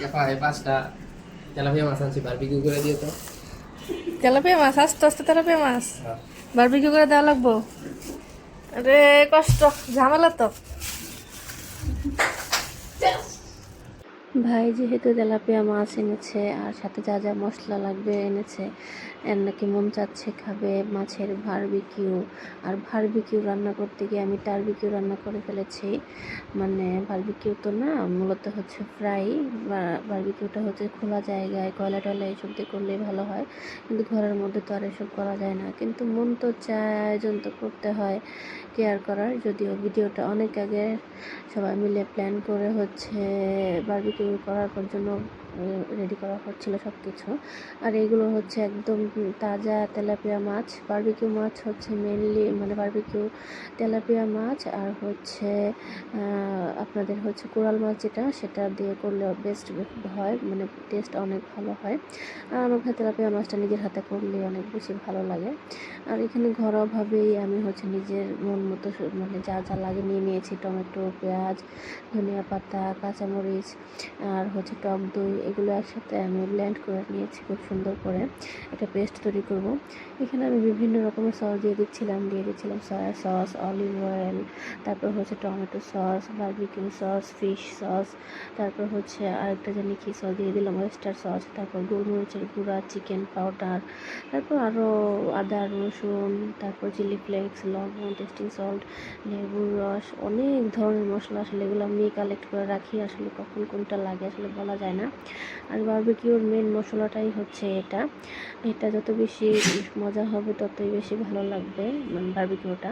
এই 5টা তেলাপিয়া মাছ আনছি, বারবিকিউ করে দিও তো। তেলাপিয়া মাছ, আস্তে আস্তে তেলাপিয়া মাছ হ্যাঁ। বারবিকিউ করে দেওয়া লাগবো। আরে কষ্ট, ঝামেলা তো। ভাই যেহেতু তেলাপিয়া মাছ এনেছে আর সাথে যা যা মশলা লাগবে এনেছে, এর নাকি মন চাচ্ছে খাবে মাছের বারবিকিউ। আর বারবিকিউ রান্না করতে গিয়ে আমি টারবিকিউ রান্না করে ফেলেছি। মানে বারবিকিউ তো না, মূলত হচ্ছে ফ্রাই। বারবিকিউটা হচ্ছে খোলা জায়গায় কয়লা টয়লা এসব দিয়ে করলেই ভালো হয়, কিন্তু ঘরের মধ্যে তো আর এসব করা যায় না। কিন্তু মন তো চায়, আয়োজন তো করতে হয় কেয়ার করার। যদিও ভিডিওটা অনেক আগে সবাই মিলে প্ল্যান করে হচ্ছে বারবিকিউ করার জন্য রেডি করা হচ্ছিল সব কিছু। আর এগুলো হচ্ছে একদম তাজা তেলাপিয়া মাছ। বারবিকিউ মাছ হচ্ছে মেনলি মানে বারবিকিউ তেলাপিয়া মাছ আর হচ্ছে আপনাদের হচ্ছে কোরাল মাছ, যেটা সেটা দিয়ে করলে বেস্ট হয়, মানে টেস্ট অনেক ভালো হয়। আর আমার কাছে তেলাপিয়া মাছটা নিজের হাতে করলে অনেক বেশি ভালো লাগে। আর এখানে ঘরোয়াভাবেই আমি হচ্ছে নিজের মন মতো মানে যা যা লাগে নিয়ে নিয়েছি। টমেটো, পেঁয়াজ, ধনিয়া পাতা, কাঁচামরিচ আর হচ্ছে টক দই, এগুলো একসাথে আমি ব্লেন্ড করে নিয়েছি খুব সুন্দর করে একটা পেস্ট তৈরি করব। এখানে আমি বিভিন্ন রকমের সস দিয়ে দিচ্ছিলাম সয়া সস, অলিভ অয়েল, তারপর হচ্ছে tomato sauce, barbecue sauce, fish sauce, তারপর হচ্ছে আরেকটা জানি কি সস দিয়ে দিলাম, ওয়েস্টার সস, তারপর গোলমরিচের গুঁড়া, চিকেন পাউডার, তারপর আরও আদা রসুন, তারপর চিলি ফ্লেক্স, লবণ, টেস্টিং সল্ট, লেবুর রস, অনেক ধরনের মশলা। আসলে এগুলো আমি কালেক্ট করে রাখি, আসলে কখন কোনটা লাগে আসলে বলা যায় না। আর বারবিকিউর মেন মশলাটাই হচ্ছে এটা। এটা যত বেশি মজা হবে ততই বেশি ভালো লাগবে মানে বারবিকিউটা।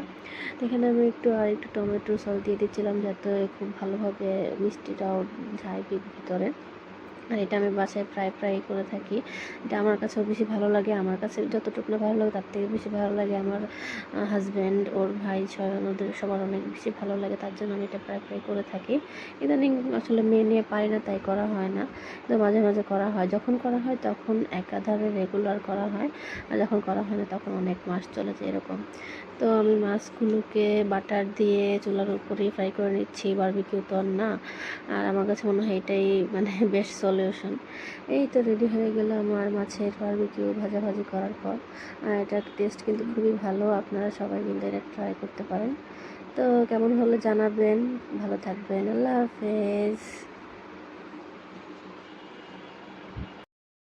এখানে আমি একটু টমেটো সস দিয়ে দিচ্ছিলাম যাতে খুব ভালোভাবে মিষ্টিটাও যায় ভিতরে। আর এটা আমি বাসায় প্রায় করে থাকি। এটা আমার কাছেও বেশি ভালো লাগে। আমার কাছে যতটুকু না ভালো লাগে তার থেকে বেশি ভালো লাগে আমার হাজব্যান্ড, ওর ভাই, ওদের সবার অনেক বেশি ভালো লাগে। তার জন্য আমি এটা প্রায় করে থাকি। ইদানিং আসলে মেয়ে নিয়ে পারি না, তাই করা হয় না। তো মাঝে মাঝে করা হয়, যখন করা হয় তখন একাধারে রেগুলার করা হয়, আর যখন করা হয় না তখন অনেক মাস চলে যায় এরকম। তো আমি মাছগুলোকে বাটার দিয়ে চুলার উপরেই ফ্রাই করে নিচ্ছি, বারবিকিউ তো আর না। আর আমার কাছে মনে হয় এটাই মানে বেস্ট সলিউশন। এই তো রেডি হয়ে গেল আমার মাছের বারবিকিউ ভাজাভাজি করার পর। আর এটার টেস্ট কিন্তু খুবই ভালো, আপনারা সবাই কিন্তু এটা ট্রাই করতে পারেন। তো কেমন হলো জানাবেন। ভালো থাকবেন, আল্লাহ হাফেজ।